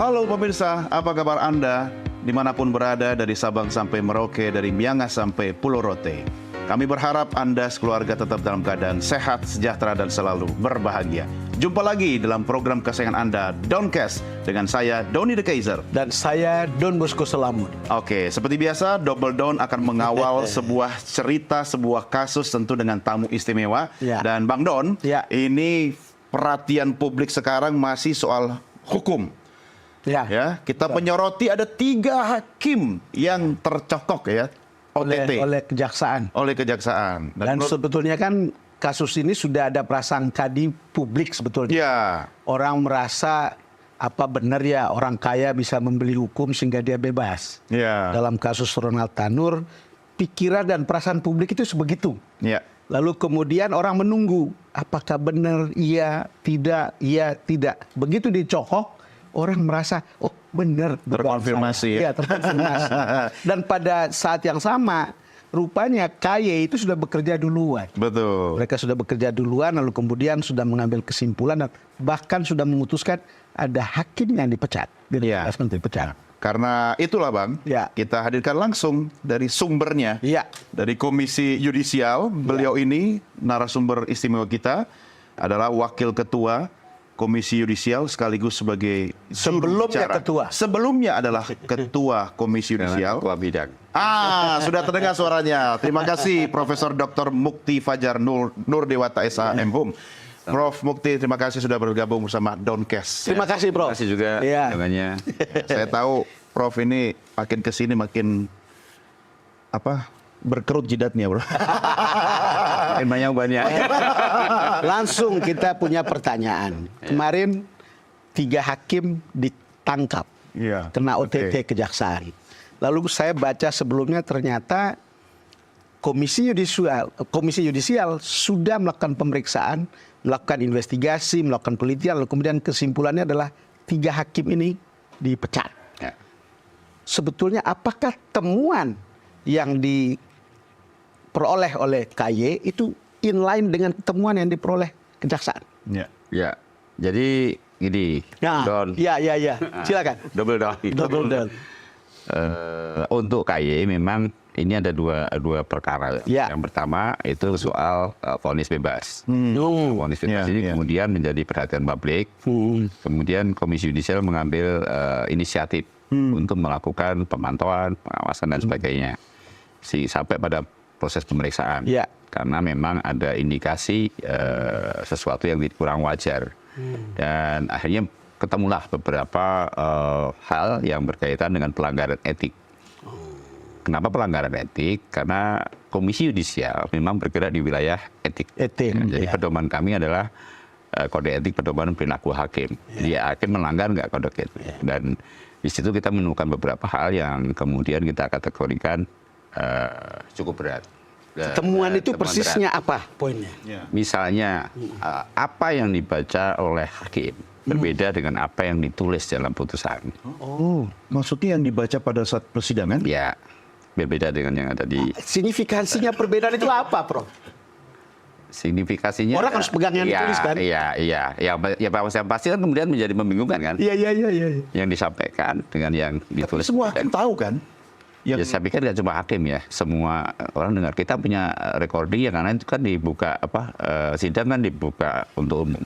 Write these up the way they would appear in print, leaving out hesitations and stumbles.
Halo pemirsa, apa kabar Anda? Dimanapun berada, dari Sabang sampai Merauke, dari Miangas sampai Pulau Rote. Kami berharap Anda sekeluarga tetap dalam keadaan sehat, sejahtera, dan selalu berbahagia. Jumpa lagi dalam program kesayangan Anda, Downcast, dengan saya, Doni The Kaiser. Dan saya, Don Bosco Selamun. Oke, seperti biasa, Double Down akan mengawal sebuah cerita, sebuah kasus tentu dengan tamu istimewa. Ya. Dan Bang Don, Ya. ini perhatian publik sekarang masih soal hukum. Ya, kita menyoroti ada 3 hakim yang tercokok ya, OTT. Oleh kejaksaan. Oleh kejaksaan. Dan sebetulnya kan kasus ini sudah ada prasangka di publik sebetulnya. Ya, Orang merasa apa benar ya orang kaya bisa membeli hukum sehingga dia bebas. ya, Dalam kasus Ronald Tanur, pikiran dan perasaan publik itu sebegitu. ya, Lalu kemudian orang menunggu apakah benar, iya, tidak. Begitu dicokok, orang merasa, oh benar. terkonfirmasi. Iya, terkonfirmasi. Dan pada saat yang sama, rupanya KY itu sudah bekerja duluan. Betul. Mereka sudah bekerja duluan, lalu kemudian sudah mengambil kesimpulan dan bahkan sudah memutuskan ada hakim yang dipecat. Iya. Dipecat. Karena itulah Bang, Ya. kita hadirkan langsung dari sumbernya, Iya. dari Komisi Yudisial. Beliau ini narasumber istimewa kita adalah Wakil Ketua Komisi Yudisial sekaligus sebagai Sebelumnya jurubicara. ketua. Sebelumnya adalah Ketua Komisi Yudisial. Ketua bidang. Sudah terdengar suaranya. Terima kasih Profesor Dr. Mukti Fajar Nur Dewata SH M.Hum. Prof. Mukti, terima kasih sudah bergabung bersama Downcast. Terima kasih, Bro. Terima kasih juga Iya. undangannya. Saya tahu Prof ini makin kesini makin berkerut jidatnya, Bro. Makin banyak. Langsung kita punya pertanyaan. Kemarin 3 hakim ditangkap Iya. kena OTT Oke. kejaksaan. Lalu saya baca sebelumnya ternyata Komisi Yudisial sudah melakukan pemeriksaan, melakukan investigasi, melakukan penelitian, lalu kemudian kesimpulannya adalah 3 hakim ini dipecat. Ya. Sebetulnya apakah temuan yang diperoleh oleh KY itu inline dengan temuan yang diperoleh kejaksaan? Ya. Ya. Jadi gini, Don. Ya. Silakan. Double down. Double down. Untuk KY memang ini ada dua perkara. Ya. Yang pertama itu soal vonis bebas. Vonis Ya, bebas ini ya. kemudian menjadi perhatian publik. Kemudian Komisi Yudisial mengambil inisiatif untuk melakukan pemantauan, pengawasan dan sebagainya. Sampai pada proses pemeriksaan. Ya. Karena memang ada indikasi sesuatu yang kurang wajar. Dan akhirnya ketemulah beberapa hal yang berkaitan dengan pelanggaran etik. Kenapa pelanggaran etik? Karena Komisi Yudisial memang bergerak di wilayah etik. Etik, Jadi ya. pedoman kami adalah kode etik pedoman perilaku hakim. Jadi hakim melanggar nggak kode etik. Dan di situ kita menemukan beberapa hal yang kemudian kita kategorikan cukup berat. Temuan itu Temuan persisnya apa poinnya? Misalnya apa yang dibaca oleh hakim berbeda dengan apa yang ditulis dalam putusan. Oh, maksudnya yang dibaca pada saat persidangan? Ya, berbeda dengan yang ada di Signifikansinya perbedaan itu apa, Prof? signifikasinya. Orang harus pegang yang ditulis, kan? Iya. Ya pasti kan kemudian menjadi membingungkan kan. Iya. Yang disampaikan dengan yang ditulis. Semua hakim tahu kan? Ya saya pikir nggak cuma hakim ya, semua orang dengar. Kita punya recording ya karena itu kan dibuka sidang kan dibuka untuk umum.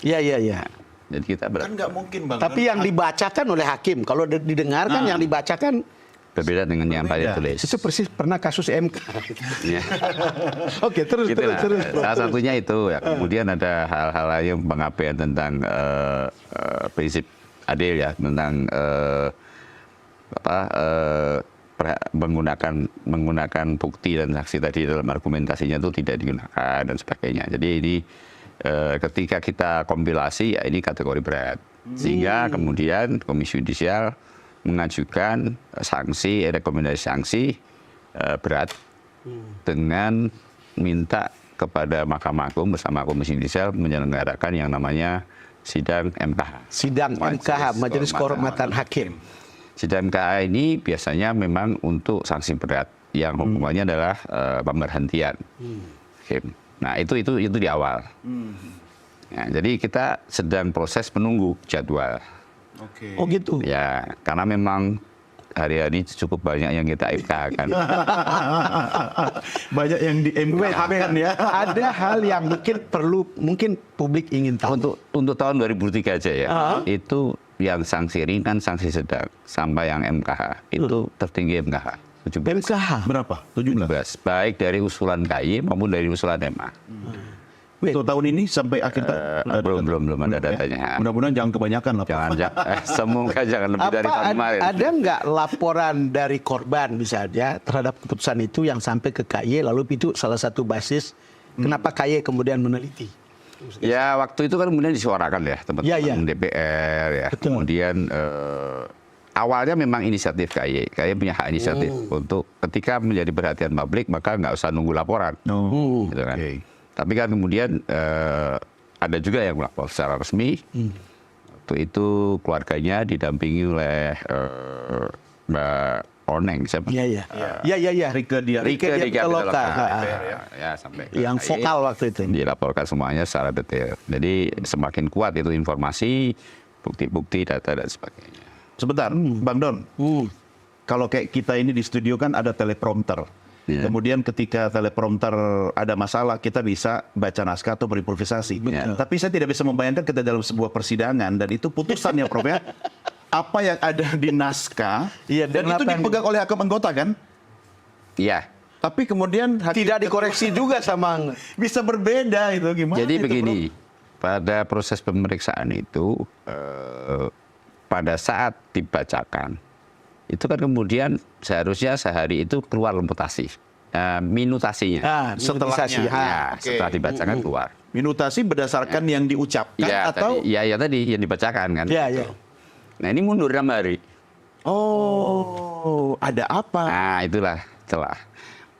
Iya. Jadi kita Kan nggak mungkin Bang. Tapi yang dibacakan oleh hakim, kalau didengarkan yang dibacakan berbeda dengan yang pada tulis. itu persis pernah kasus MK. Ya. Oke, terus. Salah satunya itu ya. Kemudian ada hal-hal lain yang pengabaian tentang prinsip adil ya, tentang menggunakan bukti dan saksi tadi dalam argumentasinya itu tidak digunakan dan sebagainya. Jadi ini ketika kita kompilasi ya ini kategori berat. Sehingga kemudian Komisi Yudisial mengajukan sanksi, rekomendasi sanksi berat dengan minta kepada Mahkamah Agung bersama Komisi Yudisial menyelenggarakan yang namanya sidang MKH. Sidang MKH, Majelis Kehormatan Hakim. Sidang MKH ini biasanya memang untuk sanksi berat yang hukumannya adalah pemberhentian. Nah itu di awal. Nah, jadi kita sedang proses menunggu jadwal Oke. Oh gitu. Ya, karena memang hari-hari cukup banyak yang kita FK kan. Banyak yang di MK kan ya. Ada hal yang mungkin publik ingin tahu. Untuk tahun 2003 aja ya, itu yang sanksi ringan, sanksi sedang, sampai yang MKH, itu tertinggi MKH. 17. MKH. Berapa? 17. Baik dari usulan KY maupun dari usulan MA. Untuk tahun ini sampai akhir Belum ada datanya. Mudah-mudahan jangan kebanyakan lah. Jangan, semoga jangan lebih dari tahun kemarin. Ada nggak laporan dari korban misalnya terhadap keputusan itu yang sampai ke KY, lalu itu salah satu basis kenapa KY kemudian meneliti? Ya waktu itu kan kemudian disuarakan ya teman-teman DPR ya. Betul. Kemudian awalnya memang inisiatif KY punya hak inisiatif untuk ketika menjadi perhatian publik maka nggak usah nunggu laporan. Gitu kan. Okay. Tapi kan kemudian ada juga yang melapor secara resmi. Waktu itu keluarganya didampingi oleh Mbak Oneng siapa? Iya. Rike Rike Pitaloka. Ya, sampai Yang KY. vokal waktu itu. Dilaporkan semuanya secara detail. Jadi semakin kuat itu informasi, bukti-bukti, data dan sebagainya. Sebentar, Bang Don. Kalau kayak kita ini di studio kan ada teleprompter. Iya. Kemudian ketika teleprompter ada masalah, kita bisa baca naskah atau berimprovisasi. Betul. Tapi saya tidak bisa membayangkan kita dalam sebuah persidangan dan itu putusannya, Prof ya. Apa yang ada di naskah, dan itu dipegang oleh hakim anggota kan? Iya. Tapi kemudian Tidak dikoreksi juga sama. bisa berbeda itu gimana? Jadi itu, begini, pada proses pemeriksaan itu, pada saat dibacakan, itu kan kemudian seharusnya sehari itu keluar lemutasi, minutasinya. Setelahnya. Setelah dibacakan keluar. Minutasi berdasarkan yang diucapkan atau? Tadi yang dibacakan kan. Iya. Nah ini mundur 6 hari. Oh, ada apa? Nah itulah celah.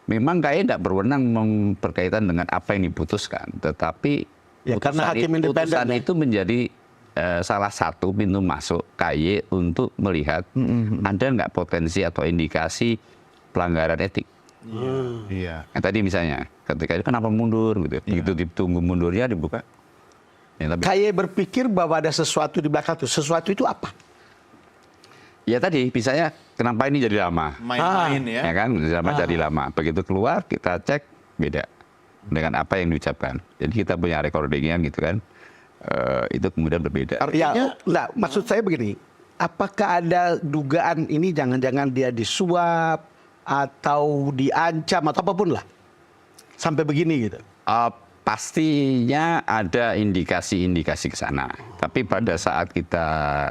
Memang KY tidak berwenang berkaitan dengan apa yang diputuskan, tetapi karena hakim independen putusan itu menjadi salah satu pintu masuk KY untuk melihat ada nggak potensi atau indikasi pelanggaran etik. Iya. Nah, tadi misalnya ketika itu kenapa mundur gitu, begitu ditunggu mundurnya dibuka. Ya, tapi KY berpikir bahwa ada sesuatu di belakang itu. Sesuatu itu apa? ya tadi misalnya kenapa ini jadi lama, Main-main ya. ya kan? Jadi lama. Begitu keluar kita cek beda dengan apa yang diucapkan. Jadi kita punya recordingnya gitu kan. Itu kemudian berbeda. Artinya, maksud saya begini, apakah ada dugaan ini jangan-jangan dia disuap atau diancam atau apapun lah sampai begini gitu? Pastinya ada indikasi-indikasi ke sana. Tapi pada saat kita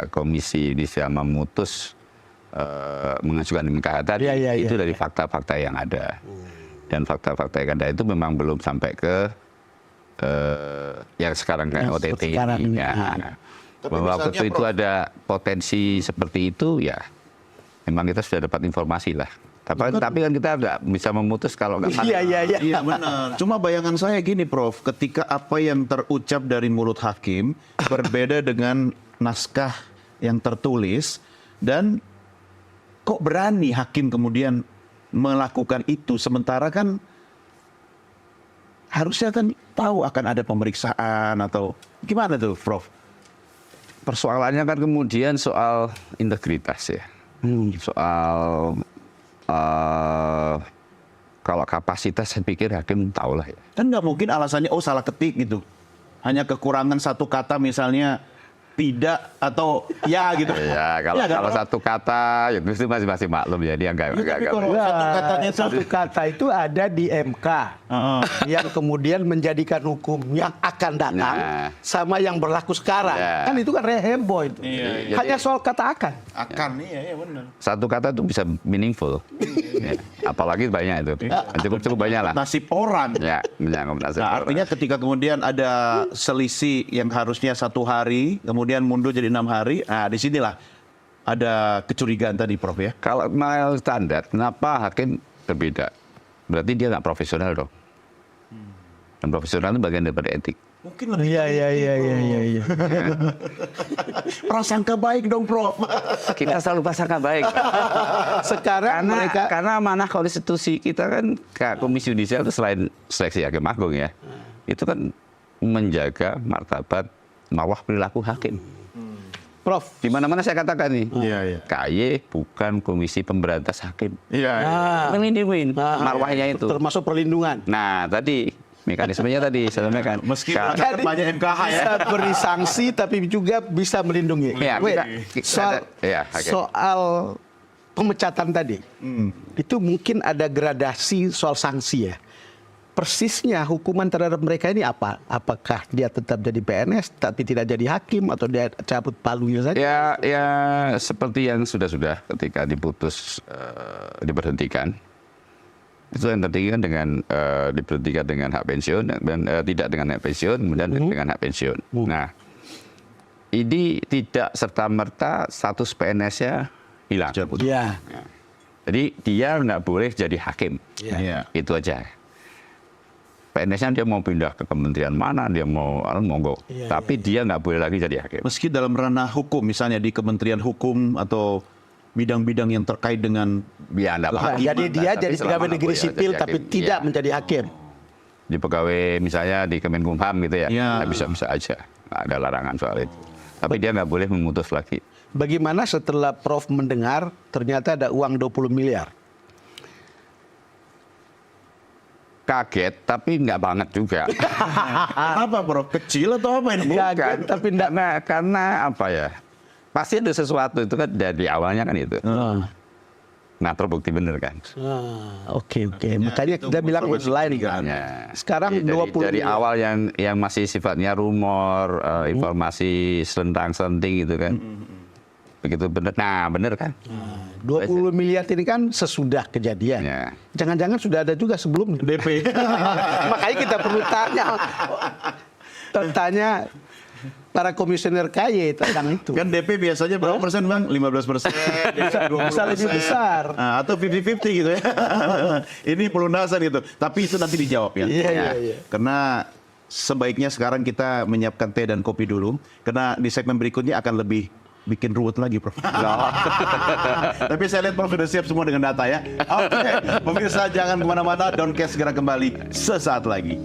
komisi bisa memutus mengajukan MKH tadi, itu dari fakta-fakta yang ada. Dan fakta-fakta yang ada itu memang belum sampai ke yang sekarang kayak OTT ini. Bahwa waktu itu ada potensi seperti itu, ya memang kita sudah dapat informasi lah. Tapi kan kita nggak bisa memutus kalau nggak. Iya benar. Cuma bayangan saya gini, Prof, ketika apa yang terucap dari mulut hakim berbeda dengan naskah yang tertulis, dan kok berani hakim kemudian melakukan itu, sementara kan harusnya kan tahu akan ada pemeriksaan atau gimana tuh, Prof? Persoalannya kan kemudian soal integritas ya, soal kalau kapasitas saya pikir hakim tahu lah ya. Kan nggak mungkin alasannya salah ketik gitu, hanya kekurangan satu kata misalnya tidak atau ya gitu. Ya kalau satu kata ya itu masih maklum ya, dia enggak. Satu kata itu ada di MK yang kemudian menjadikan hukum yang akan datang sama yang berlaku sekarang. Kan itu kan heboh itu. Hanya soal kata akan. Iya benar. Satu kata itu bisa meaningful. Apalagi banyak itu. Cukup banyak lah. Nasib orang. Ya, menyangkut nasib orang. Artinya ketika kemudian ada selisih yang harusnya 1 hari, kemudian mundur jadi 6 hari, nah disinilah ada kecurigaan tadi, Prof ya. Kalau mau standar, kenapa hakim berbeda? Berarti dia nggak profesional dong. Dan profesional itu bagian daripada etik. Mungkin lebih. Iya. Prasangka baik dong, Prof. Kita selalu prasangka baik. Sekarang karena amanah konstitusi kita kan Komisi Yudisial itu selain seleksi hakim agung ya, itu kan menjaga martabat marwah perilaku hakim. Prof. Di mana-mana saya katakan nih, Iya, iya. KAY bukan Komisi Pemberantas Hakim. Iya. Melindungi marwahnya itu. Termasuk perlindungan. Nah, tadi mekanismenya tadi saya sampaikan. Meski Ka- kan banyak MKH ya. Bisa beri sanksi tapi juga bisa melindungi. Ya, Wait, kita- ya, oke. soal pemecatan tadi, itu mungkin ada gradasi soal sanksi ya. Persisnya hukuman terhadap mereka ini apa? Apakah dia tetap jadi PNS tapi tidak jadi hakim atau dia cabut palunya saja? ya seperti yang sudah-sudah ketika diputus diberhentikan. Itu yang tertinggi kan dengan diberhentikan dengan hak pensiun dan tidak dengan hak pensiun, kemudian dengan hak pensiun. Nah, ini tidak serta-merta status PNS-nya hilang. Ya. Jadi dia nggak boleh jadi hakim. Iya. Itu aja. PNS-nya dia mau pindah ke kementerian mana, dia mau monggo. Iya, Tapi dia nggak boleh lagi jadi hakim. Meski dalam ranah hukum, misalnya di Kementerian Hukum atau bidang-bidang yang terkait dengan Ya, nggak apa-apa. Jadi dia Tapi jadi selama pegawai nggak negeri boleh sipil jadi tapi hakim. tidak Iya. menjadi hakim. Di pegawai misalnya di Kemenkumham gitu ya, Iya. bisa-bisa aja. Nggak ada larangan soal itu. Tapi dia nggak boleh memutus lagi. Bagaimana setelah Prof mendengar ternyata ada uang 20 miliar? Kaget, tapi nggak banget juga. apa, Prof? Kecil atau apa ini? Kaget, tapi nggak- karena apa ya? Pasti ada sesuatu itu kan dari awalnya kan itu. Nah, terbukti bener kan. Oke. Makanya itu kita bilang informasi lain ketiga. kan. Ya. Sekarang Jadi 20 dari miliar. awal yang masih sifatnya rumor, informasi selentang-selenting gitu kan. Begitu bener. Nah, bener kan? 20 miliar ini kan sesudah kejadian. Ya. Jangan-jangan sudah ada juga sebelumnya. DP. Makanya kita perlu tanya para komisioner KY tentang itu. Kan DP biasanya berapa persen, Bang? 15%, 20%. Bisa lebih besar. Nah, atau 50-50 gitu ya. Ini pelunasan gitu. Tapi itu nanti dijawab ya. Iya. Karena sebaiknya sekarang kita menyiapkan teh dan kopi dulu. Karena di segmen berikutnya akan lebih bikin ruwet lagi, Prof. Tapi saya lihat Prof sudah siap semua dengan data ya. Oke, pemirsa jangan kemana-mana. Downcast segera kembali sesaat lagi.